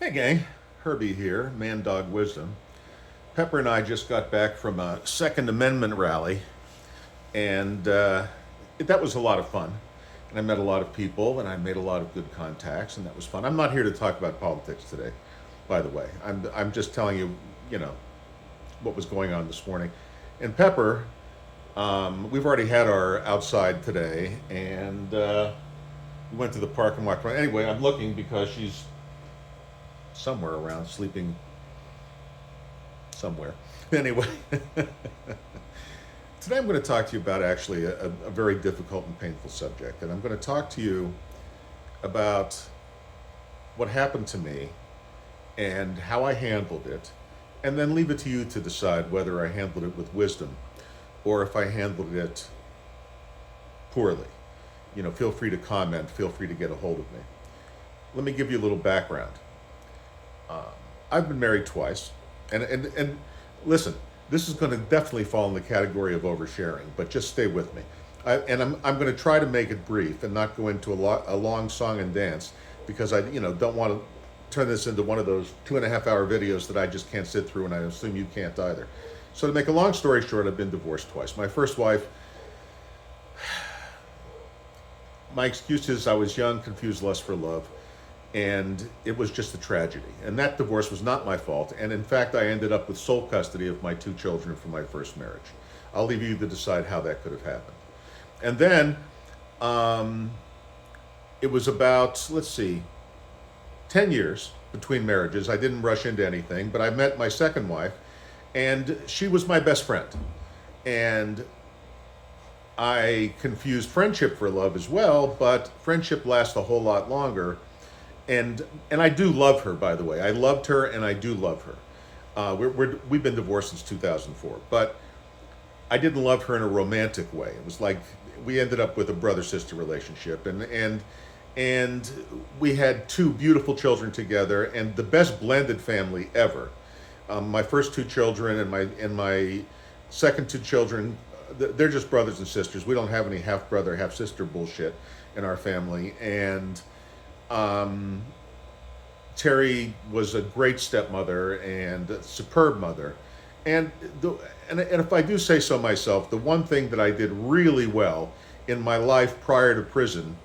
Hey gang, Herbie here, Man Dog Wisdom. Pepper and I just got back from a Second Amendment rally, and that was a lot of fun. And I met a lot of people, and I made a lot of good contacts, and that was fun. I'm not here to talk about politics today, by the way. I'm just telling you, you know, what was going on this morning. And Pepper, we've already had our outside today, and we went to the park and walked around. Anyway, I'm looking because she's somewhere around sleeping somewhere. Anyway, today I'm going to talk to you about actually a very difficult and painful subject. And I'm going to talk to you about what happened to me and how I handled it, and then leave it to you to decide whether I handled it with wisdom or if I handled it poorly. You know, feel free to comment, feel free to get a hold of me. Let me give you a little background. I've been married twice, and listen, this is going to definitely fall in the category of oversharing, but just stay with me. I'm going to try to make it brief and not go into a long song and dance because I don't want to turn this into one of those 2.5 hour videos that I just can't sit through, and I assume you can't either. So to make a long story short, I've been divorced twice. My first wife, my excuse is I was young, confused lust for love, and it was just a tragedy. And that divorce was not my fault. And in fact, I ended up with sole custody of my 2 children from my first marriage. I'll leave you to decide how that could have happened. And then it was about, let's see, 10 years between marriages. I didn't rush into anything, but I met my second wife, and she was my best friend. And I confused friendship for love as well, but friendship lasts a whole lot longer. And I do love her, by the way. I loved her, and I do love her. We've been divorced since 2004, but I didn't love her in a romantic way. It was like we ended up with a brother-sister relationship, and we had 2 beautiful children together, and the best blended family ever. My first 2 children and my second 2 children, they're just brothers and sisters. We don't have any half brother, half sister bullshit in our family, and Terry was a great stepmother and a superb mother. And if I do say so myself, the one thing that I did really well in my life prior to prison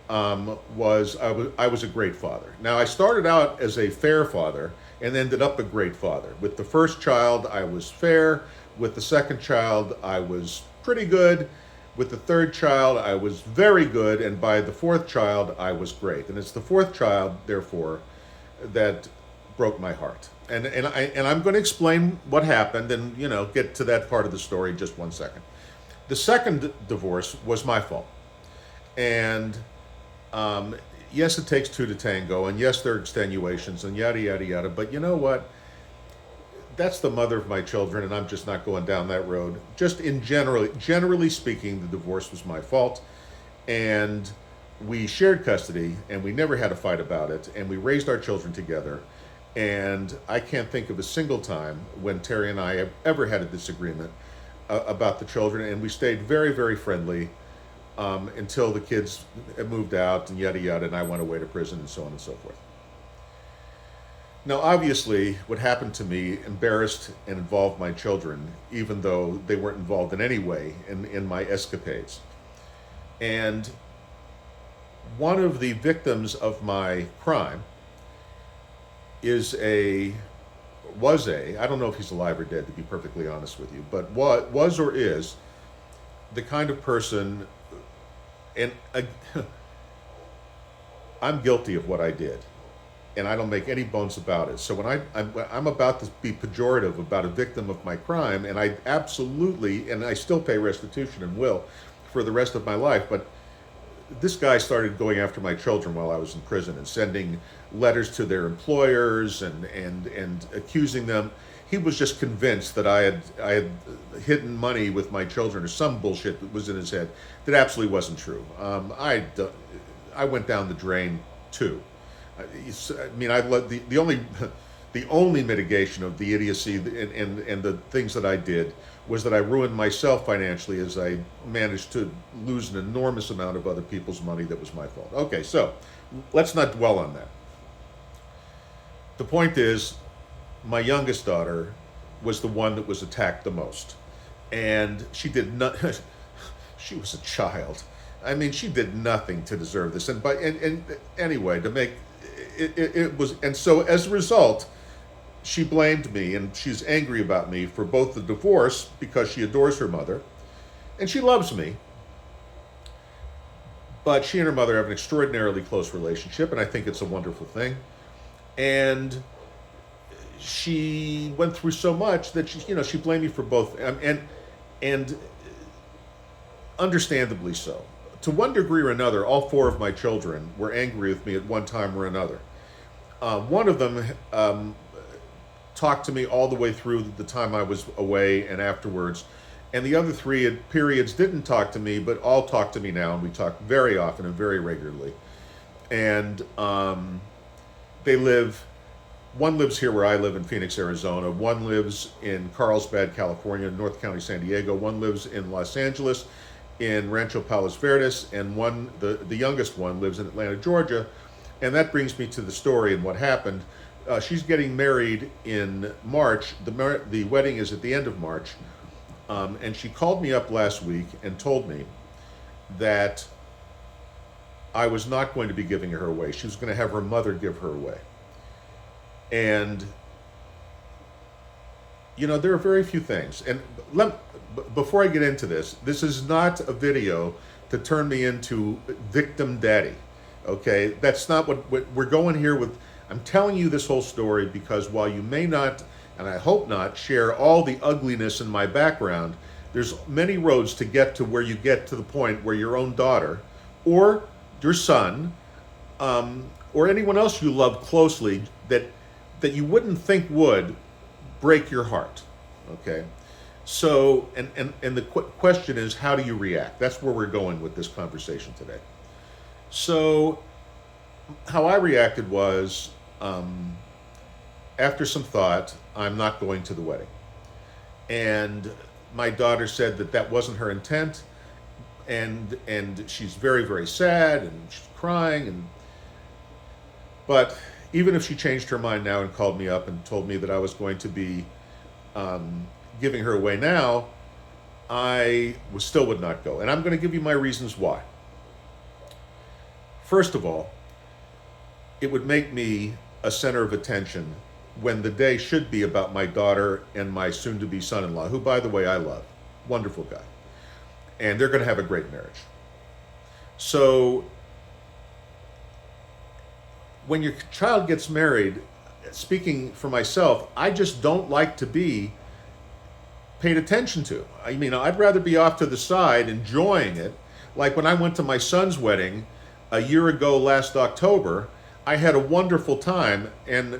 was I was a great father. Now, I started out as a fair father and ended up a great father. With the first child, I was fair. With the second child, I was pretty good. With the third child, I was very good, and by the fourth child, I was great. And it's the fourth child, therefore, that broke my heart. And I'm going to explain what happened, and get to that part of the story in just 1 second. The second divorce was my fault, and yes, it takes 2 to tango, and yes, there are extenuations, and yada yada yada. But you know what? That's the mother of my children, and I'm just not going down that road. Just generally speaking, the divorce was my fault, and we shared custody, and we never had a fight about it, and we raised our children together. And I can't think of a single time when Terry and I have ever had a disagreement about the children, and we stayed very, very friendly until the kids moved out and yada yada, and I went away to prison and so on and so forth. Now, obviously, what happened to me embarrassed and involved my children, even though they weren't involved in any way in my escapades. And one of the victims of my crime I don't know if he's alive or dead, to be perfectly honest with you, but was or is the kind of person, and I'm guilty of what I did, and I don't make any bones about it. So when I'm about to be pejorative about a victim of my crime, and I absolutely, and I still pay restitution and will for the rest of my life, but this guy started going after my children while I was in prison and sending letters to their employers and accusing them. He was just convinced that I had hidden money with my children or some bullshit that was in his head that absolutely wasn't true. I went down the drain too. I mean, the only mitigation of the idiocy and the things that I did was that I ruined myself financially as I managed to lose an enormous amount of other people's money that was my fault. Okay, so let's not dwell on that. The point is, my youngest daughter was the one that was attacked the most, and she did not. She was a child. I mean, she did nothing to deserve this. And anyway, to make it was, and so as a result, she blamed me, and she's angry about me for both the divorce because she adores her mother, and she loves me, but she and her mother have an extraordinarily close relationship, and I think it's a wonderful thing. And she went through so much that she blamed me for both, and understandably so. To one degree or another, all four of my children were angry with me at one time or another. One of them talked to me all the way through the time I was away and afterwards. And the other three at periods didn't talk to me, but all talk to me now, and we talk very often and very regularly. And they live, one lives here where I live in Phoenix, Arizona. One lives in Carlsbad, California, North County, San Diego. One lives in Los Angeles, in Rancho Palos Verdes, and the youngest one lives in Atlanta, Georgia. And that brings me to the story and what happened. She's getting married in March. The wedding is at the end of March. And she called me up last week and told me that I was not going to be giving her away. She was going to have her mother give her away. And, there are very few things. And before I get into this, this is not a video to turn me into victim daddy. Okay? That's not what we're going here with. I'm telling you this whole story because while you may not, and I hope not, share all the ugliness in my background, there's many roads to get to where you get to the point where your own daughter or your son or anyone else you love closely that you wouldn't think would break your heart. Okay? So, and the question is, how do you react? That's where we're going with this conversation today. So, how I reacted was, after some thought, I'm not going to the wedding. And my daughter said that wasn't her intent, and she's very, very sad, and she's crying, but even if she changed her mind now and called me up and told me that I was going to be giving her away now, I still would not go. And I'm going to give you my reasons why. First of all, it would make me a center of attention when the day should be about my daughter and my soon-to-be son-in-law, who, by the way, I love. Wonderful guy. And they're going to have a great marriage. So when your child gets married, speaking for myself, I just don't like to be paid attention to. I mean, I'd rather be off to the side enjoying it. Like when I went to my son's wedding a year ago last October, I had a wonderful time, and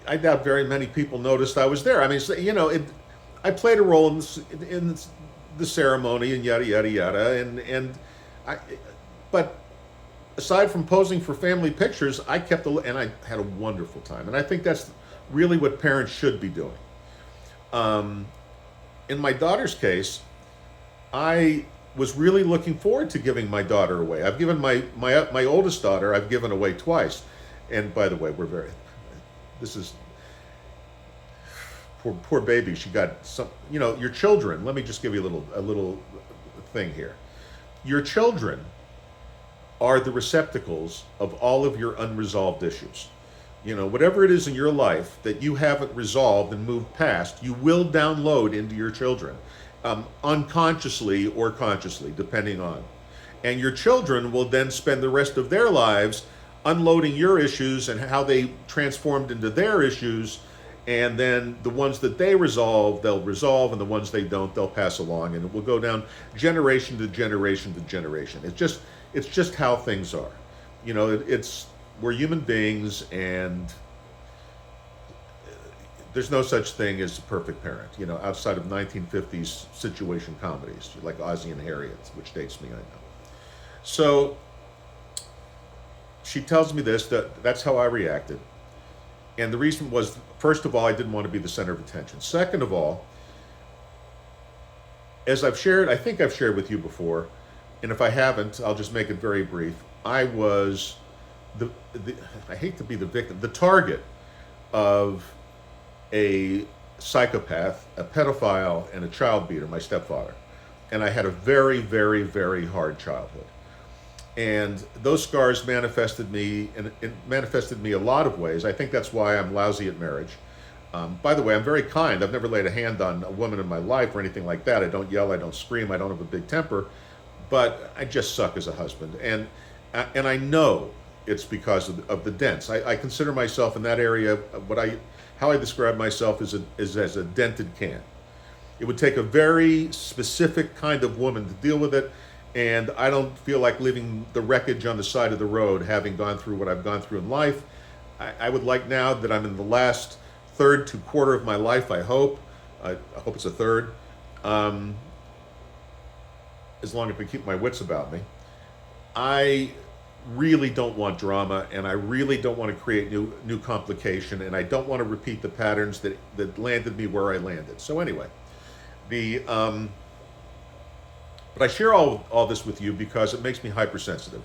I doubt very many people noticed I was there. I mean, I played a role in the ceremony and yada yada yada, but aside from posing for family pictures, I had a wonderful time, and I think that's really what parents should be doing. In my daughter's case, I was really looking forward to giving my daughter away. I've given my oldest daughter, I've given away twice. And by the way, this is, poor baby, she got some, your children, let me just give you a little thing here. Your children are the receptacles of all of your unresolved issues. Whatever it is in your life that you haven't resolved and moved past, you will download into your children. Unconsciously or consciously, depending on. And your children will then spend the rest of their lives unloading your issues and how they transformed into their issues, and then the ones that they resolve, they'll resolve, and the ones they don't, they'll pass along, and it will go down generation to generation to generation. It's just how things are. We're human beings, and there's no such thing as a perfect parent, outside of 1950s situation comedies like Ozzie and Harriet, which dates me, I know. So she tells me that's how I reacted. And the reason was, first of all, I didn't want to be the center of attention. Second of all, as I think I've shared with you before, and if I haven't, I'll just make it very brief. I was I hate to be the victim, the target of a psychopath, a pedophile, and a child beater, my stepfather. And I had a very, very, very hard childhood. And those scars manifested me, and it manifested me a lot of ways. I think that's why I'm lousy at marriage. By the way, I'm very kind. I've never laid a hand on a woman in my life or anything like that. I don't yell, I don't scream, I don't have a big temper, but I just suck as a husband. And I know it's because of the dents. I consider myself in that area, how I describe myself is as a dented can. It would take a very specific kind of woman to deal with it, and I don't feel like leaving the wreckage on the side of the road, having gone through what I've gone through in life. I would like, now that I'm in the last third to quarter of my life, I hope it's a third, as long as I can keep my wits about me. I really don't want drama, and I really don't want to create new complication, and I don't want to repeat the patterns that landed me where I landed. So anyway, but I share all this with you because it makes me hypersensitive.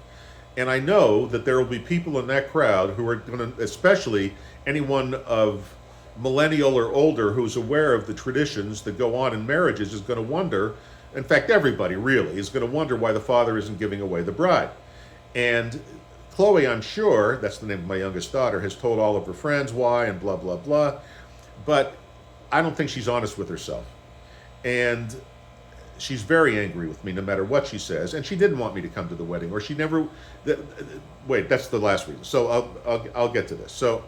And I know that there will be people in that crowd who are going to, especially anyone of millennial or older who's aware of the traditions that go on in marriages, is going to wonder, in fact, everybody really is going to wonder why the father isn't giving away the bride. And Chloe, I'm sure, that's the name of my youngest daughter, has told all of her friends why and blah, blah, blah. But I don't think she's honest with herself. And she's very angry with me no matter what she says. And she didn't want me to come to the wedding, or she never, wait, that's the last reason. So I'll get to this. So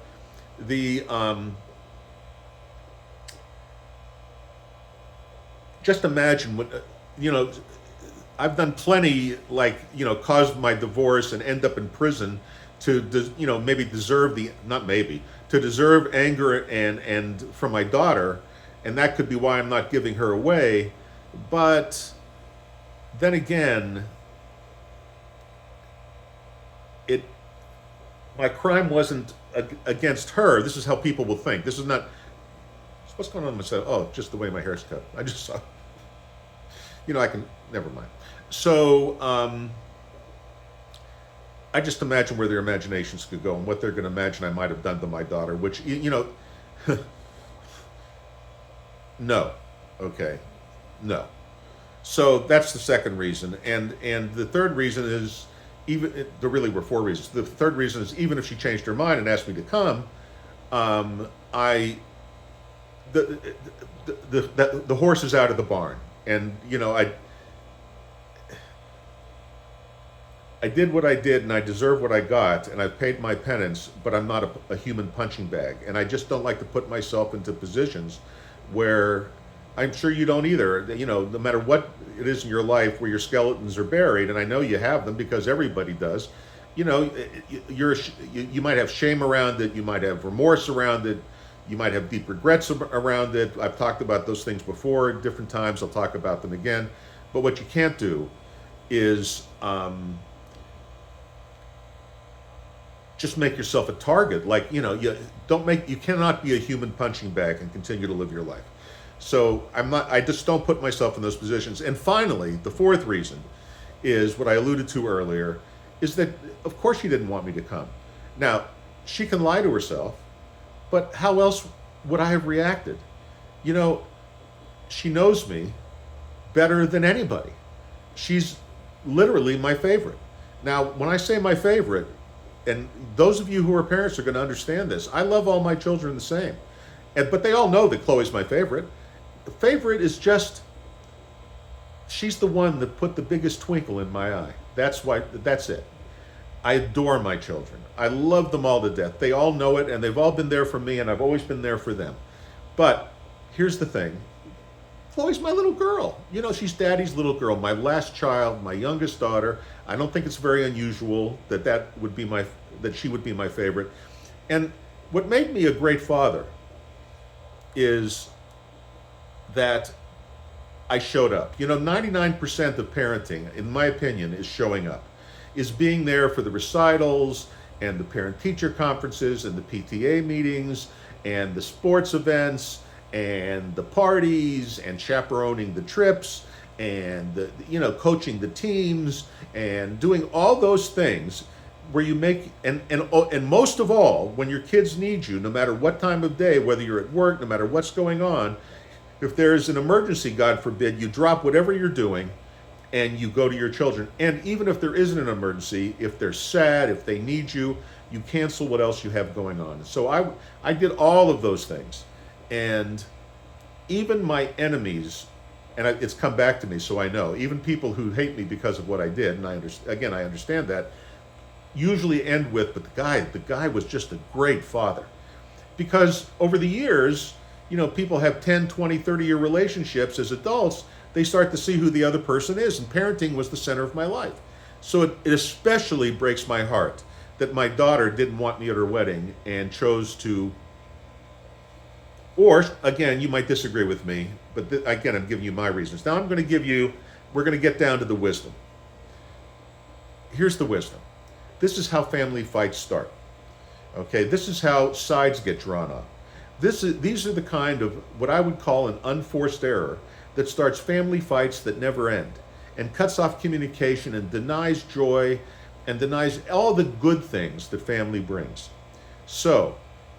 just imagine when, I've done plenty, caused my divorce and end up in prison to, maybe deserve to deserve anger and from my daughter, and that could be why I'm not giving her away. But then again, my crime wasn't against her. This is how people will think. This is not, what's going on with myself? Oh, just the way my hair's cut. I just saw, never mind. So I just imagine where their imaginations could go and what they're going to imagine I might have done to my daughter, which, no. Okay. No. So that's the second reason. And the third reason is, there really were four reasons. The third reason is, even if she changed her mind and asked me to come, the horse is out of the barn. And, I did what I did, and I deserve what I got, and I've paid my penance, but I'm not a human punching bag. And I just don't like to put myself into positions where, I'm sure you don't either, no matter what it is in your life where your skeletons are buried, and I know you have them because everybody does, you might have shame around it, you might have remorse around it, you might have deep regrets around it. I've talked about those things before at different times, I'll talk about them again. But what you can't do is just make yourself a target. You cannot be a human punching bag and continue to live your life. So I just don't put myself in those positions. And finally, the fourth reason is what I alluded to earlier, is that of course she didn't want me to come. Now, she can lie to herself, but how else would I have reacted? She knows me better than anybody. She's literally my favorite. Now, when I say my favorite, and those of you who are parents are going to understand this, I love all my children the same. But they all know that Chloe's my favorite. The favorite is just, she's the one that put the biggest twinkle in my eye. That's it. I adore my children. I love them all to death. They all know it, and they've all been there for me, and I've always been there for them. But here's the thing. Chloe's my little girl. She's daddy's little girl, my last child, my youngest daughter. I don't think it's very unusual that she would be my favorite. And what made me a great father is that I showed up. 99% of parenting, in my opinion, is showing up, is being there for the recitals and the parent-teacher conferences and the PTA meetings and the sports events and the parties and chaperoning the trips and coaching the teams and doing all those things where you make and most of all, when your kids need you, no matter what time of day, whether you're at work, no matter what's going on, if there's an emergency, God forbid, you drop whatever you're doing and you go to your children. And even if there isn't an emergency, if they're sad, if they need you, you cancel what else you have going on. So I did all of those things, and even my enemies, and it's come back to me, so I know, even people who hate me because of what I did, and I understand that, usually end with, but the guy was just a great father. Because over the years, people have 10, 20, 30-year relationships as adults, they start to see who the other person is, and parenting was the center of my life. So it especially breaks my heart that my daughter didn't want me at her wedding and chose to, or again, you might disagree with me, but again, I'm giving you my reasons. Now we're going to get down to the wisdom. Here's the wisdom. This is how family fights start. Okay, this is how sides get drawn up. These are the kind of what I would call an unforced error that starts family fights that never end and cuts off communication and denies joy and denies all the good things that family brings. So,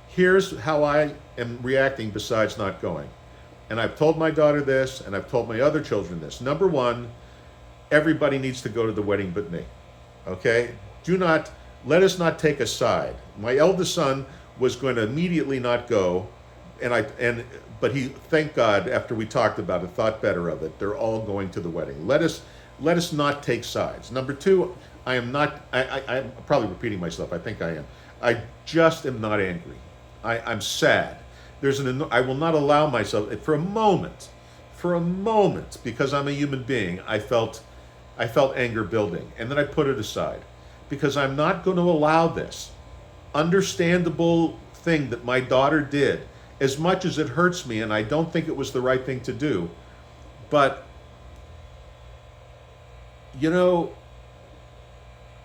here's how I am reacting besides not going. And I've told my daughter this, and I've told my other children this. Number one, everybody needs to go to the wedding but me. Okay? Let us not take a side. My eldest son was going to immediately not go, but he, thank God, after we talked about it, thought better of it. They're all going to the wedding. Let us not take sides. Number two, I'm probably repeating myself. I think I am. I just am not angry. I'm sad. I will not allow myself, for a moment, because I'm a human being, I felt anger building, and then I put it aside, because I'm not going to allow this understandable thing that my daughter did, as much as it hurts me, and I don't think it was the right thing to do, but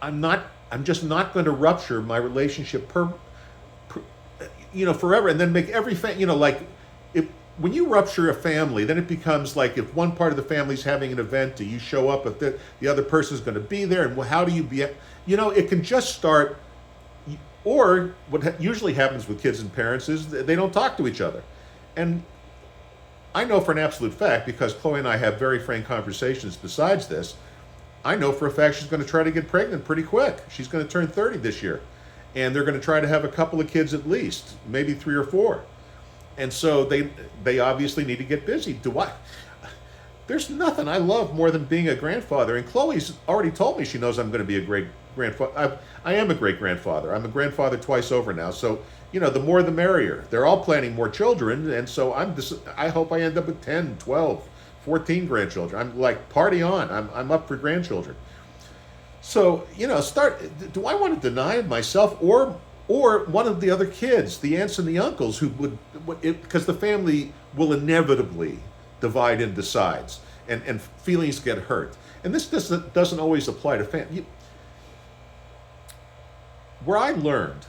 I'm just not going to rupture my relationship forever, and then make every when you rupture a family, then it becomes like if one part of the family's having an event, do you show up if the other person's going to be there, and how do you be? It can just start. Or what usually happens with kids and parents is they don't talk to each other. And I know for an absolute fact, because Chloe and I have very frank conversations besides this, I know for a fact she's going to try to get pregnant pretty quick. She's going to turn 30 this year. And they're going to try to have a couple of kids at least, maybe 3 or 4. And so they obviously need to get busy. There's nothing I love more than being a grandfather. And Chloe's already told me she knows I'm going to be a great grandfather. I am a great grandfather. I'm a grandfather twice over now. So, the more the merrier. They're all planning more children. And so I hope I end up with 10, 12, 14 grandchildren. I'm like, party on. I'm up for grandchildren. So, do I want to deny myself or one of the other kids, the aunts and the uncles who because the family will inevitably divide into sides and feelings get hurt. And this doesn't always apply to family. Where I learned,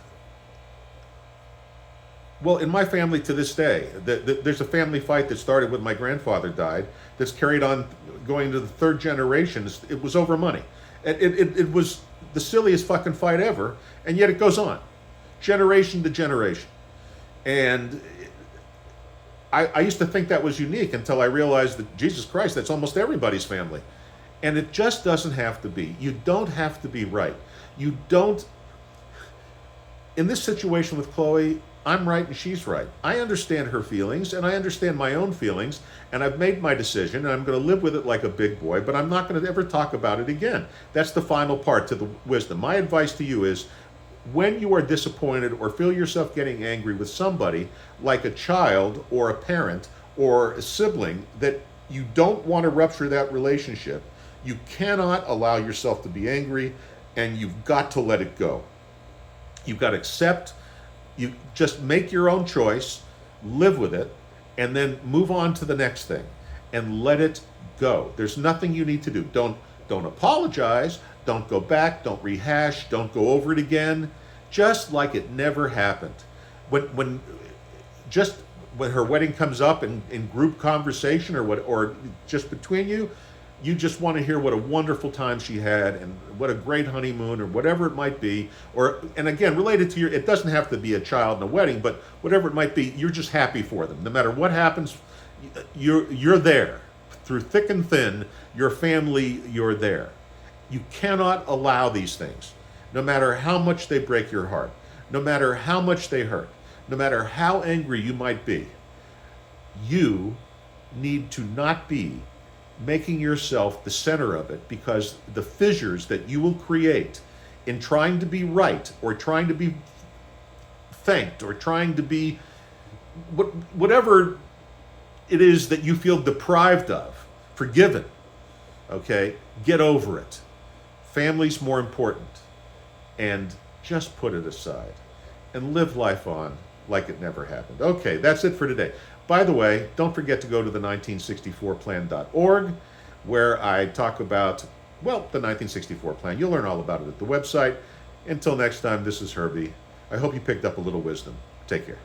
well, in my family to this day, there's a family fight that started when my grandfather died that's carried on going to the 3rd generation. It was over money. It was the silliest fucking fight ever, and yet it goes on, generation to generation. And I used to think that was unique until I realized that, Jesus Christ, that's almost everybody's family. And it just doesn't have to be. You don't have to be right. You don't. In this situation with Chloe, I'm right and she's right. I understand her feelings and I understand my own feelings, and I've made my decision and I'm going to live with it like a big boy, but I'm not going to ever talk about it again. That's the final part to the wisdom. My advice to you is, when you are disappointed or feel yourself getting angry with somebody, like a child or a parent or a sibling, that you don't want to rupture that relationship, you cannot allow yourself to be angry, and you've got to let it go. You've got to accept, you just make your own choice, live with it, and then move on to the next thing and let it go. There's nothing you need to do. Don't apologize, don't go back, don't rehash, don't go over it again, just like it never happened. When her wedding comes up in group conversation or just between you, You just want to hear what a wonderful time she had and what a great honeymoon or whatever it might be. Or, and again, related to your, it doesn't have to be a child and a wedding, but whatever it might be, you're just happy for them. No matter what happens, you're there through thick and thin. Your family, you're there. You cannot allow these things, no matter how much they break your heart, no matter how much they hurt, no matter how angry you might be. You need to not be making yourself the center of it, because the fissures that you will create in trying to be right or trying to be thanked or trying to be whatever it is that you feel deprived of, forgiven, okay, get over it. Family's more important, and just put it aside and live life on like it never happened. Okay, that's it for today. By the way, don't forget to go to the 1964plan.org, where I talk about, well, the 1964 plan. You'll learn all about it at the website. Until next time, this is Herbie. I hope you picked up a little wisdom. Take care.